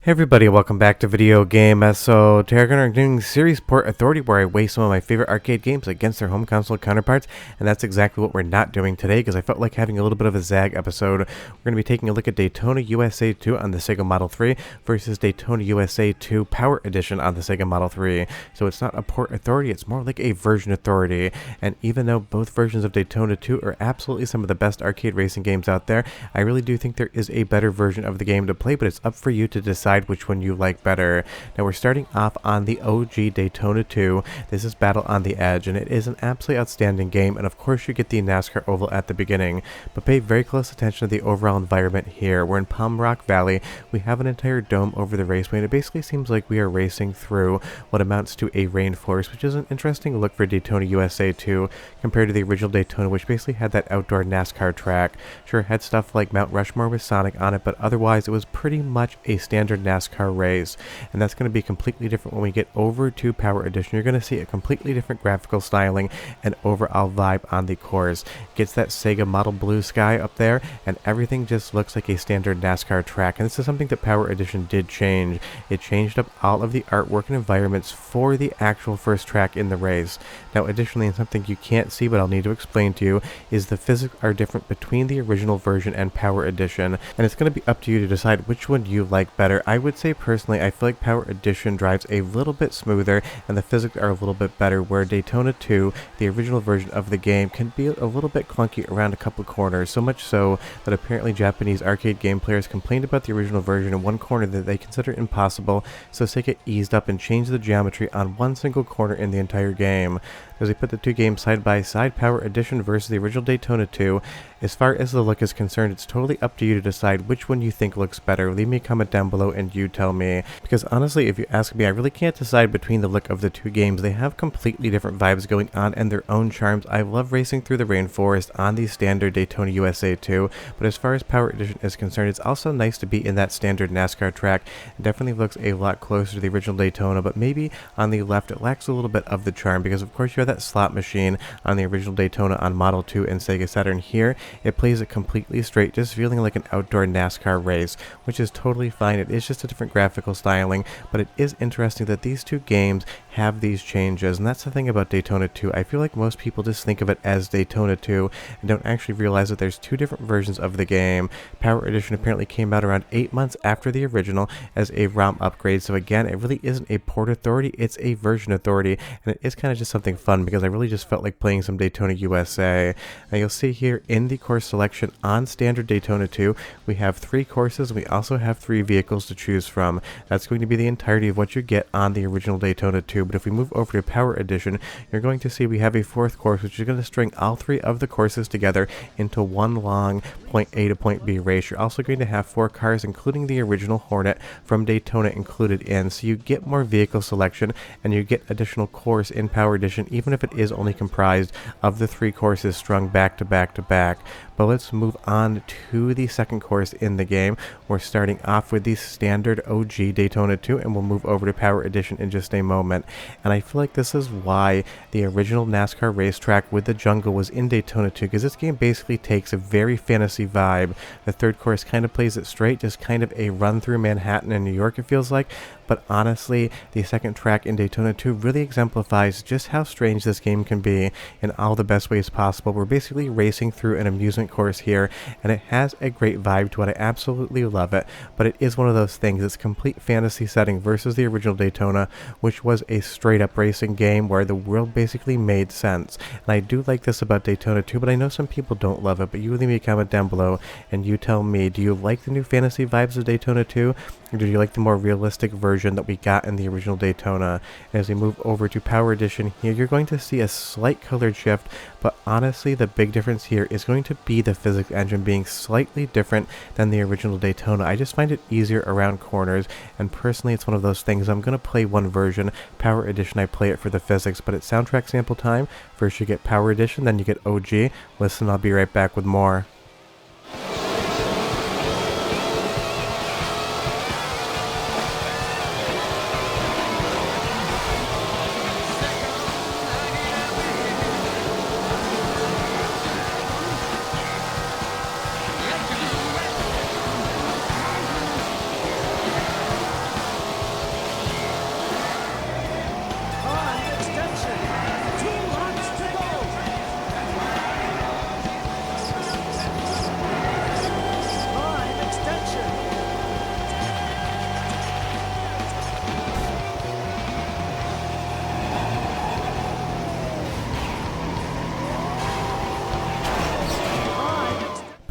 Hey everybody, welcome back to Video Game. So today we're going to be doing Series Port Authority, where I weigh some of my favorite arcade games against their home console counterparts, and that's exactly what we're not doing today because I felt like having a little bit of a zag episode. We're going to be taking a look at Daytona USA 2 on the Sega Model 3 versus Daytona USA 2 Power Edition on the Sega Model 3. So it's not a port authority, it's more like a version authority, and even though both versions of Daytona 2 are absolutely some of the best arcade racing games out there, I really do think there is a better version of the game to play, but it's up for you to decide which one you like better. Now we're starting off on the OG Daytona 2. This is Battle on the Edge, and it is an absolutely outstanding game, and of course you get the NASCAR oval at the beginning, but pay very close attention to the overall environment here. We're in Palm Rock Valley. We have an entire dome over the raceway, and it basically seems like we are racing through what amounts to a rainforest, which is an interesting look for Daytona USA 2 compared to the original Daytona, which basically had that outdoor NASCAR track. Sure, it had stuff like Mount Rushmore with Sonic on it, but otherwise it was pretty much a standard NASCAR race, and that's going to be completely different when we get over to Power Edition. You're going to see a completely different graphical styling and overall vibe on the course. Gets that Sega Model blue sky up there, and everything just looks like a standard NASCAR track, and this is something that Power Edition did change. It changed up all of the artwork and environments for the actual first track in the race. Now additionally, and something you can't see but I'll need to explain to you, is the physics are different between the original version and Power Edition, and it's going to be up to you to decide which one you like better. I would say personally, I feel like Power Edition drives a little bit smoother and the physics are a little bit better, where Daytona 2, the original version of the game, can be a little bit clunky around a couple corners, so much so that apparently Japanese arcade game players complained about the original version in one corner that they consider impossible, so Sega eased up and changed the geometry on one single corner in the entire game. As we put the two games side by side, Power Edition versus the original Daytona 2, as far as the look is concerned, it's totally up to you to decide which one you think looks better. Leave me a comment down below and you tell me, because honestly, if you ask me, I really can't decide between the look of the two games. They have completely different vibes going on and their own charms. I love racing through the rainforest on the standard Daytona USA 2, but as far as Power Edition is concerned, it's also nice to be in that standard NASCAR track. It definitely looks a lot closer to the original Daytona, but maybe on the left it lacks a little bit of the charm, because of course you have that slot machine on the original Daytona on Model 2 and Sega Saturn. Here it plays it completely straight, just feeling like an outdoor NASCAR race, which is totally fine. It is just a different graphical styling, but it is interesting that these two games have these changes, and that's the thing about Daytona 2. I feel like most people just think of it as Daytona 2 and don't actually realize that there's two different versions of the game. Power Edition apparently came out around 8 months after the original as a ROM upgrade, so again, it really isn't a port authority, it's a version authority, and it is kind of just something fun because I really just felt like playing some Daytona USA. Now you'll see here in the course selection on standard Daytona 2, we have 3 courses, and we also have 3 vehicles to choose from. That's going to be the entirety of what you get on the original Daytona 2, but if we move over to Power Edition, you're going to see we have a 4th course, which is going to string all 3 of the courses together into one long point A to point B race. You're also going to have 4 cars, including the original Hornet from Daytona included in, so you get more vehicle selection and you get additional course in Power Edition, even if it is only comprised of the 3 courses strung back to back to back. But let's move on to the 2nd course in the game. We're starting off with the standard OG Daytona 2, and we'll move over to Power Edition in just a moment. And I feel like this is why the original NASCAR racetrack with the jungle was in Daytona 2, because this game basically takes a very fantasy vibe. The 3rd course kind of plays it straight, just kind of a run through Manhattan and New York, it feels like. But honestly, the 2nd track in Daytona 2 really exemplifies just how strange this game can be in all the best ways possible. We're basically racing through an amusement course here, and it has a great vibe to it. I absolutely love it, but it is one of those things. It's complete fantasy setting versus the original Daytona, which was a straight up racing game where the world basically made sense. And I do like this about Daytona 2, but I know some people don't love it. But you leave me a comment down below and you tell me, do you like the new fantasy vibes of Daytona 2? Or do you like the more realistic version that we got in the original Daytona? And as we move over to Power Edition here, you're going to see a slight colored shift, but honestly the big difference here is going to be the physics engine being slightly different than the original Daytona. I just find it easier around corners, and personally it's one of those things. I'm going to play one version, Power Edition, I play it for the physics, but it's soundtrack sample time. First you get Power Edition, then you get OG. Listen, I'll be right back with more.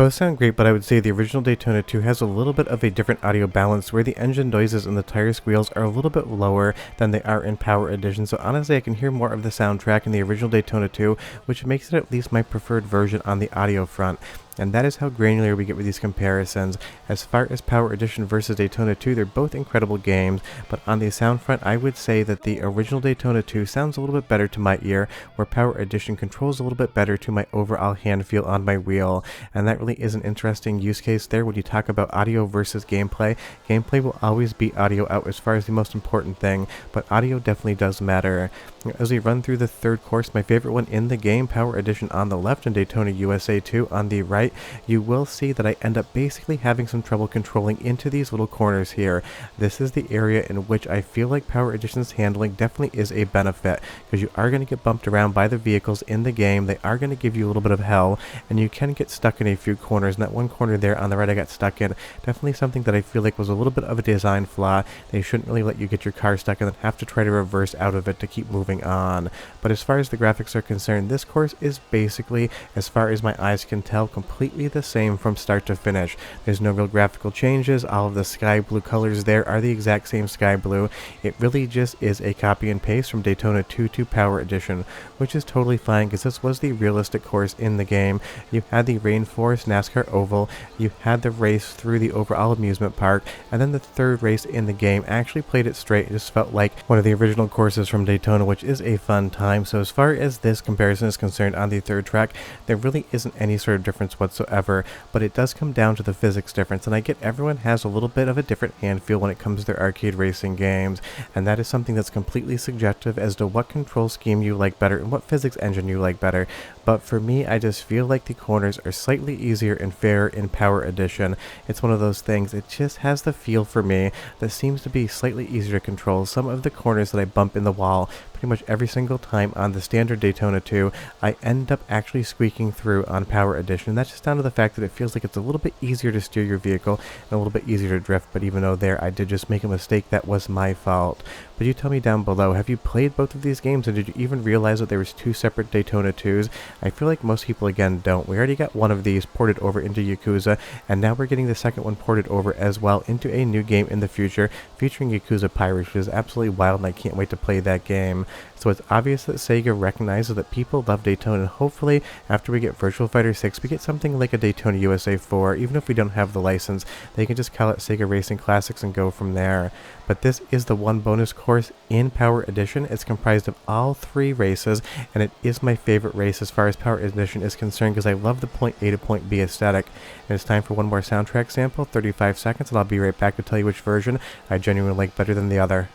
Both sound great, but I would say the original Daytona 2 has a little bit of a different audio balance where the engine noises and the tire squeals are a little bit lower than they are in Power Edition. So honestly, I can hear more of the soundtrack in the original Daytona 2, which makes it at least my preferred version on the audio front. And that is how granular we get with these comparisons. As far as Power Edition versus Daytona 2, they're both incredible games, but on the sound front, I would say that the original Daytona 2 sounds a little bit better to my ear, where Power Edition controls a little bit better to my overall hand feel on my wheel. And that really is an interesting use case there when you talk about audio versus gameplay. Gameplay will always beat audio out as far as the most important thing, but audio definitely does matter. As we run through the third course, my favorite one in the game, Power Edition on the left and Daytona USA 2 on the right, you will see that I end up basically having some trouble controlling into these little corners here. This is the area in which I feel like Power Edition's handling definitely is a benefit, because you are going to get bumped around by the vehicles in the game. They are going to give you a little bit of hell, and you can get stuck in a few corners. And that one corner there on the right I got stuck in, definitely something that I feel like was a little bit of a design flaw. They shouldn't really let you get your car stuck and then have to try to reverse out of it to keep moving on. But as far as the graphics are concerned, this course is basically, as far as my eyes can tell, completely the same from start to finish. There's no real graphical changes. All of the sky blue colors there are the exact same sky blue. It really just is a copy and paste from Daytona 2 to Power Edition, which is totally fine because this was the realistic course in the game. You had the Rainforest NASCAR Oval, you had the race through the overall amusement park, and then the third race in the game actually played it straight. It just felt like one of the original courses from Daytona, which is a fun time. So as far as this comparison is concerned on the third track, there really isn't any sort of difference whatsoever, but it does come down to the physics difference, and I get everyone has a little bit of a different hand feel when it comes to their arcade racing games, and that is something that's completely subjective as to what control scheme you like better and what physics engine you like better. But for me, I just feel like the corners are slightly easier and fairer in Power Edition. It's one of those things, it just has the feel for me that seems to be slightly easier to control. Some of the corners that I bump in the wall pretty much every single time on the standard Daytona 2, I end up actually squeaking through on Power Edition. And that's just down to the fact that it feels like it's a little bit easier to steer your vehicle and a little bit easier to drift, but even though there I did just make a mistake, that was my fault. But you tell me down below, have you played both of these games, and did you even realize that there was two separate Daytona 2s? I feel like most people again don't. We already got one of these ported over into Yakuza, and now we're getting the second one ported over as well into a new game in the future featuring Yakuza Pirates, which is absolutely wild, and I can't wait to play that game. So it's obvious that Sega recognizes that people love Daytona, and hopefully after we get Virtual Fighter 6, we get something like a Daytona USA 4. Even if we don't have the license, they can just call it Sega Racing Classics and go from there. But this is the one bonus course in Power Edition. It's comprised of all three races, and it is my favorite race as far as Power Edition is concerned because I love the point A to point B aesthetic. And it's time for one more soundtrack sample, 35 seconds, and I'll be right back to tell you which version I genuinely like better than the other.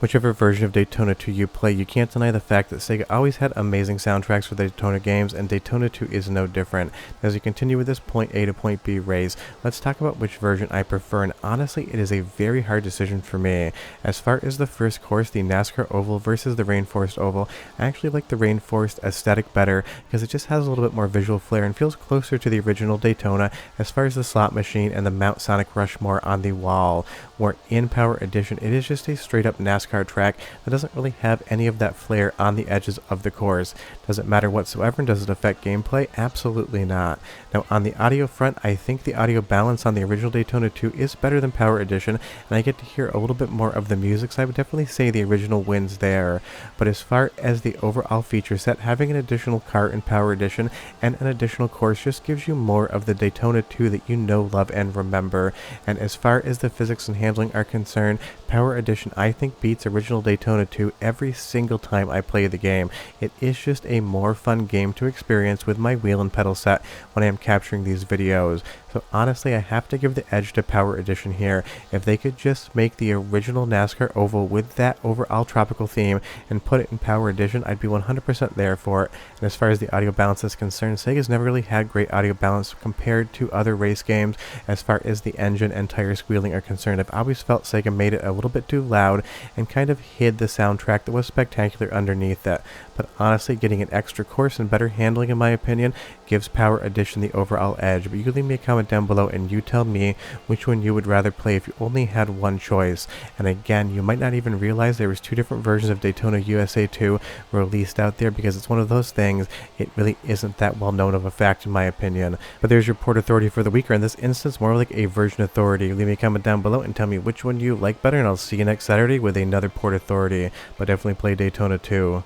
Whichever version of Daytona 2 you play, you can't deny the fact that Sega always had amazing soundtracks for the Daytona games, and Daytona 2 is no different. As we continue with this point A to point B race, let's talk about which version I prefer, and honestly, it is a very hard decision for me. As far as the first course, the NASCAR Oval versus the Rainforest Oval, I actually like the Rainforest aesthetic better because it just has a little bit more visual flair and feels closer to the original Daytona as far as the slot machine and the Mount Sonic Rushmore on the wall. Where in Power Edition, it is just a straight up NASCAR track that doesn't really have any of that flair on the edges of the course. Does it matter whatsoever, and does it affect gameplay? Absolutely not. Now on the audio front, I think the audio balance on the original Daytona 2 is better than Power Edition, and I get to hear a little bit more of the music, so I would definitely say the original wins there. But as far as the overall feature set, having an additional car in Power Edition and an additional course just gives you more of the Daytona 2 that you know, love, and remember. And as far as the physics and handling are concerned, Power Edition I think beats beats original Daytona 2 every single time I play the game. It is just a more fun game to experience with my wheel and pedal set when I am capturing these videos. So honestly, I have to give the edge to Power Edition here. If they could just make the original NASCAR oval with that overall tropical theme and put it in Power Edition, I'd be 100% there for it. And as far as the audio balance is concerned, Sega's never really had great audio balance compared to other race games as far as the engine and tire squealing are concerned. I've always felt Sega made it a little bit too loud and kind of hid the soundtrack that was spectacular underneath it. But honestly, getting an extra course and better handling, in my opinion, gives Power Edition the overall edge. But you can leave me a comment down below and you tell me which one you would rather play if you only had one choice. And again, you might not even realize there was two different versions of Daytona USA 2 released out there, because it's one of those things, it really isn't that well known of a fact in my opinion. But there's your port authority for the week, or in this instance more like a version authority. Leave me a comment down below and tell me which one you like better, and I'll see you next Saturday with another port authority. But definitely play Daytona 2.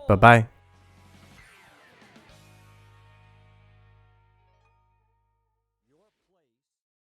Bye-bye.